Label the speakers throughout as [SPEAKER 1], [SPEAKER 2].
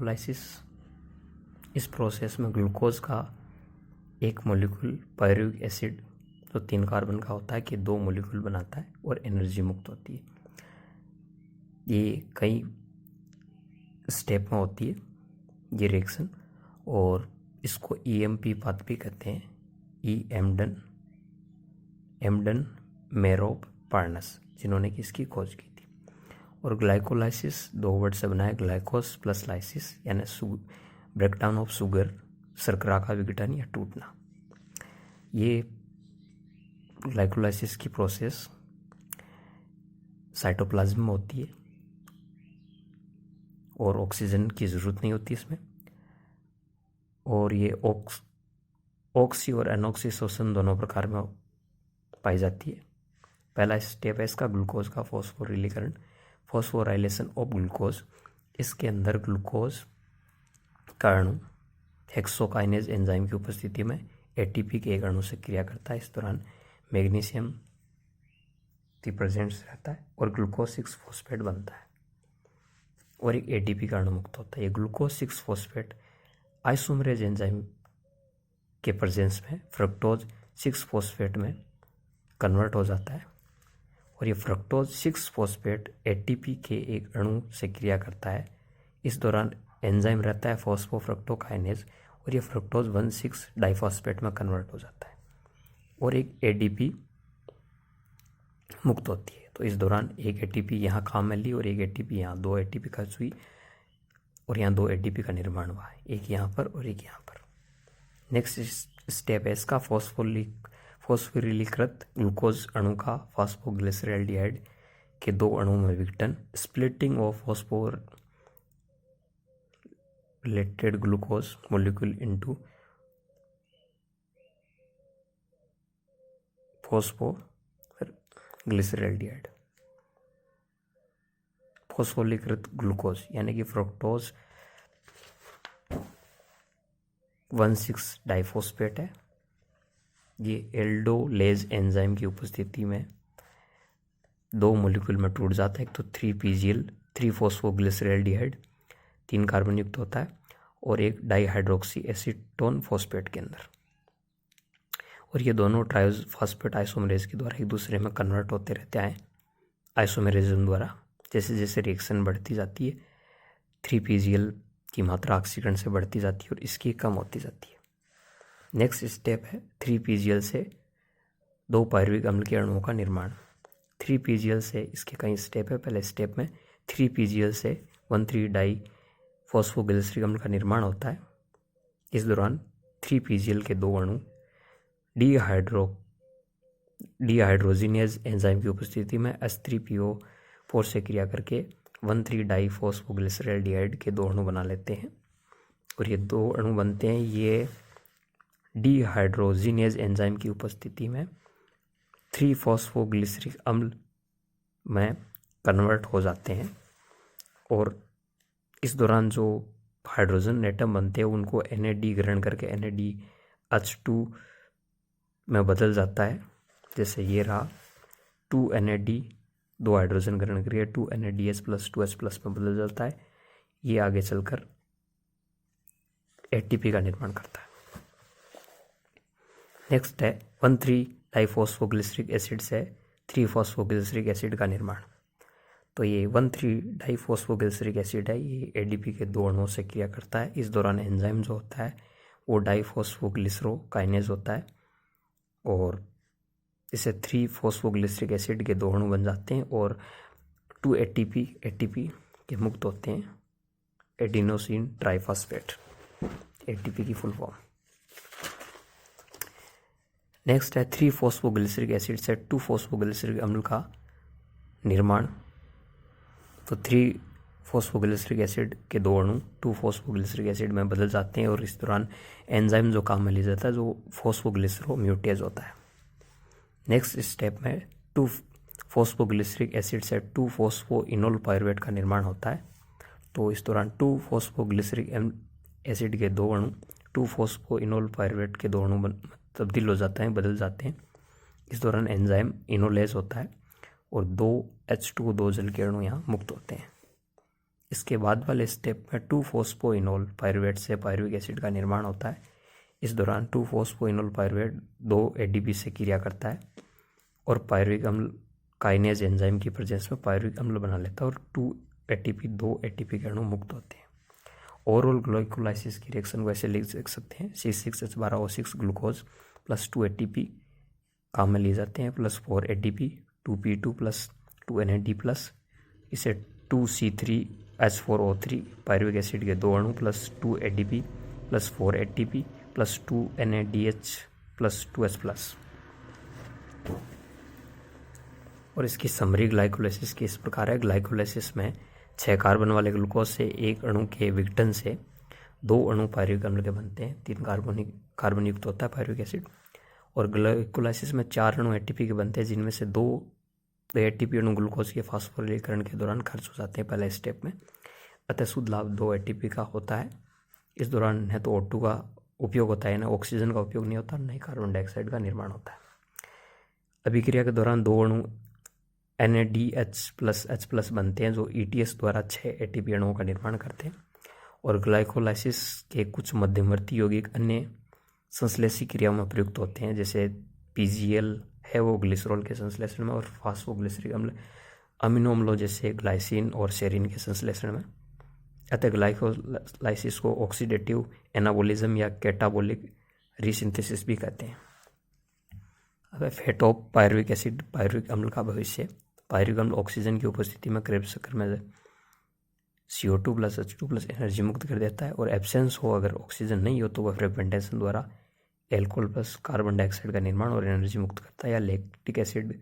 [SPEAKER 1] Glycolysis, इस process में glucose का एक मॉलिक्यूल पायरुविक एसिड जो 3 कार्बन का होता है कि 2 मॉलिक्यूल बनाता है और एनर्जी मुक्त होती है। ये कई स्टेप में होती है ये रिएक्शन, और इसको EMP पाथ भी कहते हैं, एम्डन मेरोव पार्नस, जिन्होंने कि इसकी खोज की थी। और ग्लाइकोलाइसिस 2 वर्ड से बना है, ग्लाइकोस प्लस लाइसिस, यानी ब्रेकडाउन ऑफ शुगर, शर्करा का विघटन या टूटना। ये ग्लाइकोलाइसिस की प्रोसेस साइटोप्लाज्म में होती है और ऑक्सीजन की ज़रूरत नहीं होती इसमें, और ये ऑक्सी और एनऑक्सी शोषण दोनों प्रकार में पाई जाती है। पहला स्टेप है इसका ग्लूकोज का फॉस्फोरिलीकरण, फॉस्फोराइलेशन ऑफ ग्लूकोज। इसके अंदर ग्लूकोज का अणु हेक्सोकाइनेज एंजाइम की उपस्थिति में ATP के एक अणु से क्रिया करता है। इस दौरान मैग्नीशियम की प्रेजेंस रहता है और ग्लूकोज 6 फॉस्फेट बनता है और एक ATP का अणु मुक्त होता है। ये ग्लूकोज 6 फॉस्फेट आइसोमरेज एंजाइम के प्रेजेंस में फ्रक्टोज 6 फॉस्फेट में कन्वर्ट हो जाता है और ये फ्रक्टोज 6 फॉस्फेट ATP के एक अणु से क्रिया करता है। इस दौरान एंजाइम रहता है फॉस्फोफ्रक्टोकाइनेज और ये फ्रक्टोज 1,6 डाइफॉस्फेट में कन्वर्ट हो जाता है और एक ADP मुक्त होती है। तो इस दौरान एक ATP यहाँ काम में ली और एक ATP यहाँ, 2 ATP खर्च हुई और यहाँ 2 ATP का निर्माण हुआ है, एक यहाँ पर और एक यहाँ पर। नेक्स्ट स्टेप है इसका फॉस्फोरिलीकृत ग्लूकोज अणु का फॉस्फोग्लिसरैल्डिहाइड के 2 अणुओं में विघटन, splitting of phosphorylated glucose molecule into phosphoglyceraldehyde. फॉस्फोरिलीकृत ग्लूकोज यानी कि फ्रक्टोज 1,6 डाइफॉस्फेट है। ये एल्डोलेज एंजाइम की उपस्थिति में 2 मॉलिक्यूल में टूट जाता है। एक तो 3PGL 3 फॉस्फोग्लिसरैल्डिहाइड 3 कार्बन युक्त होता है और एक डाइहाइड्रोक्सी एसीटोन फॉस्फेट के अंदर, और ये दोनों ट्राइफॉस्फेट आइसोमरेज के द्वारा एक दूसरे में कन्वर्ट होते रहते हैं आइसोमेरिज्म द्वारा। जैसे जैसे रिएक्शन बढ़ती जाती है 3PGL की मात्रा ऑक्सीकरण से बढ़ती जाती है और इसकी कम होती जाती है। नेक्स्ट स्टेप है 3PGL से 2 पायरुविक अम्ल के अणुओं का निर्माण। 3PGL से इसके कई स्टेप है। पहले स्टेप में 3PGL से 1,3 डाई फॉस्फोग्लिसरिक अम्ल का निर्माण होता है। इस दौरान 3PGL के 2 अणु डीहाइड्रोजिनेज एंजाइम की उपस्थिति में H3PO4 से क्रिया करके 1,3 डाई फॉस्फोग्लिसरैल्डिहाइड के 2 अणु बना लेते हैं और ये 2 अणु बनते हैं। ये डीहाइड्रोजिनेज एंजाइम की उपस्थिति में 3 फॉस्फोग्लिसरिक अम्ल में कन्वर्ट हो जाते हैं और इस दौरान जो हाइड्रोजन एटम बनते हैं उनको NAD ग्रहण करके NADH2 में बदल जाता है। जैसे ये रहा 2 NAD 2 हाइड्रोजन ग्रहण करके 2 NADH प्लस 2H प्लस में बदल जाता है। ये आगे चलकर ATP का निर्माण करता है। नेक्स्ट है 1,3 डाइफॉस्फोग्लिसरिक एसिड से 3 फॉस्फोग्लिसरिक एसिड का निर्माण। तो ये 1,3 डाइफॉस्फोग्लिसरिक एसिड है, ये ADP के 2 अणुओं से क्रिया करता है। इस दौरान एंजाइम जो होता है वो डाइफॉस्फोग्लिसरोकाइनेज होता है और इससे 3 फॉस्फोग्लिसरिक एसिड के 2 अणु बन जाते हैं और 2 ATP के मुक्त होते हैं, एडिनोसिन ट्राइफॉस्फेट, ATP की फुल फॉर्म। नेक्स्ट है 3 फॉस्फोग्लिसरिक एसिड से 2 फॉस्फोग्लिसरिक अम्ल का निर्माण। तो 3 फॉस्फोग्लिसरिक एसिड के 2 अणु 2 फॉस्फोग्लिसरिक एसिड में बदल जाते हैं और इस दौरान एंजाइम जो काम में लिया जाता है जो फॉस्फोग्लिसरोम्यूटेज होता है। नेक्स्ट स्टेप में 2 फॉस्फोग्लिसरिक एसिड से 2 फॉस्फोइनोल पायरुवेट का निर्माण होता है। तो इस दौरान 2 फॉस्फोग्लिसरिक एसिड के 2 अणु 2 फॉस्फोइनोल पायरुवेट के 2 अणु तब्दील हो जाते हैं, बदल जाते हैं। इस दौरान एंजाइम इनोलेज होता है और 2 H2O2 जल के अणु यहाँ मुक्त होते हैं। इसके बाद वाले स्टेप में 2-फॉस्फोइनोल पायरुवेट से पायरुविक एसिड का निर्माण होता है। इस दौरान 2-फॉस्फोइनोल पायरुवेट 2 ADP से क्रिया करता है और पायरुविक अम्ल काइनेज एंजाइम की प्रेजेंस में पायरुविक अम्ल बना लेता है और 2 ATP के अणु मुक्त होते हैं। ओवरऑल ग्लाइकोलाइसिस की रिएक्शन को ऐसे लिख सकते हैं, C6H12O6 ग्लूकोज प्लस 2 ATP काम में लिए जाते हैं plus 4 ATP 2P2 plus 2 NAD plus इसे 2C3H4O3 पायरुविक एसिड के 2 अणु plus 2 ADP plus 4 ATP plus 2 NADH plus 2H plus. और इसकी समरी ग्लाइकोलाइसिस की इस प्रकार है। ग्लाइकोलाइसिस में 6 कार्बन वाले ग्लूकोज से 1 अणु के विघटन से 2 अणु पायरुविक अम्ल के बनते हैं। 3 कार्बन युक्त होता है पायरुविक एसिड। और ग्लाइकोलाइसिस में 4 अणु ATP के बनते हैं, जिनमें से 2 ATP अणु ग्लूकोज के फास्फोरिलीकरण के दौरान खर्च हो जाते हैं पहले स्टेप में। अतः शुद्ध लाभ 2 ATP का होता है। इस दौरान न तो O2 का उपयोग होता है, न ऑक्सीजन का उपयोग नहीं होता, न ही कार्बन डाइऑक्साइड का निर्माण होता है। अभिक्रिया के दौरान 2 अणु NADH प्लस H प्लस बनते हैं, जो ETS द्वारा 6 ATP अणुओं का निर्माण करते हैं। और ग्लाइकोलाइसिस के कुछ मध्यवर्ती यौगिक अन्य संश्लेषी क्रियाओं में प्रयुक्त होते हैं, जैसे PGL है वो ग्लिसरॉल के संश्लेषण में और फास्फोग्लिसरिक अम्ल अमीनो अम्लों जैसे ग्लाइसिन और सेरिन के संश्लेषण में। अतः ग्लाइकोलाइसिस को ऑक्सीडेटिव एनाबोलिज्म या कैटाबोलिक रीसिंथेसिस भी कहते हैं। अब fate of pyruvic acid pyruvic अम्ल का भविष्य। पायरुविक अम्ल ऑक्सीजन की उपस्थिति में क्रेब्स चक्र में CO2 plus H2 plus energy मुक्त कर देता है, और एब्सेंस हो अगर ऑक्सीजन नहीं हो तो वह फ्रेगमेंटेशन द्वारा एल्कोहल प्लस कार्बन डाइऑक्साइड का निर्माण और एनर्जी मुक्त करता है, या लैक्टिक एसिड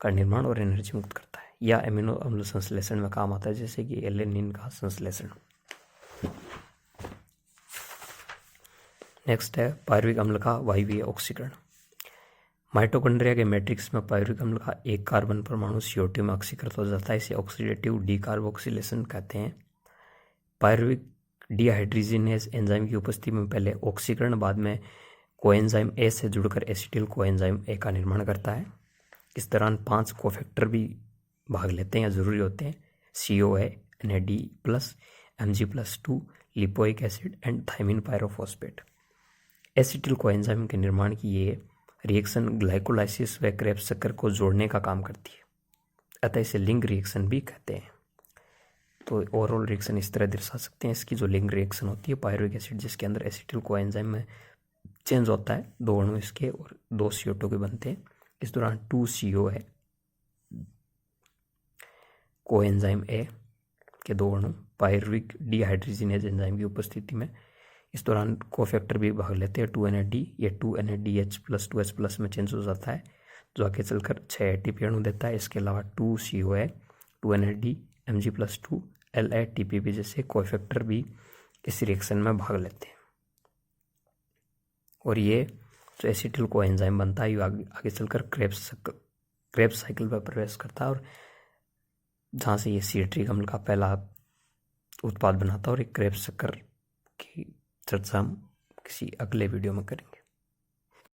[SPEAKER 1] का निर्माण और एनर्जी मुक्त करता है, या एमिनो अम्ल संश्लेषण में काम आता है, जैसे कि एलेनिन का संश्लेषण। नेक्स्ट है पायरुविक अम्ल का वायवीय ऑक्सीकरण। माइटोकॉन्ड्रिया के मैट्रिक्स में पायरुविक अम्ल का 1 कार्बन परमाणु CO2 में ऑक्सीकृत हो जाता है। इसे ऑक्सीडेटिव डीकार्बोक्सिलेशन कहते हैं। पायरुविक डिहाइड्रोजिनेज एंजाइम की उपस्थिति में पहले ऑक्सीकरण, बाद में कोएंजाइम A से जुड़कर एसिटिल कोएंजाइम A का निर्माण करता है। इस दौरान 5 कोफैक्टर भी भाग लेते हैं या जरूरी होते हैं, COA, NAD plus Mg+2, lipoic acid and thymine pyrophosphate. Acetyl coenzyme के निर्माण की ये रिएक्शन ग्लाइकोलाइसिस व क्रेब्स चक्र को जोड़ने का काम करती है, अतः इसे लिंक रिएक्शन भी कहते हैं। तो ओवरऑल रिएक्शन इस तरह दर्शा सकते हैं। इसकी जो लिंक रिएक्शन होती है, पायरुविक एसिड जिसके अंदर एसिटिल कोएंजाइम में चेंज होता है, 2 अणु इसके और 2 CO2 के बनते हैं। इस दौरान 2 COA कोएंजाइम A के 2 अणु पायरुविक डिहाइड्रोजिनेज एंजाइम की उपस्थिति में इस दौरान कोफैक्टर भी भाग लेते हैं। 2 NAD या 2 NADH प्लस 2H प्लस में चेंज हो जाता है, जो आगे चलकर 6 ATP अणु देता है। इसके अलावा 2 COA, 2 NAD, Mg+2, LATP जैसे कोफैक्टर भी इस रिएक्शन में भाग लेते हैं। और ये जो एसिटिल कोएंजाइम बनता है, ये आगे चलकर क्रेब्स साइकिल पर प्रवेश करता है, और जहाँ से ये सिट्रिक अम्ल का पहला उत्पाद बनाता है। और एक क्रेब्स चक्र की चर्चा हम किसी अगले वीडियो में करेंगे।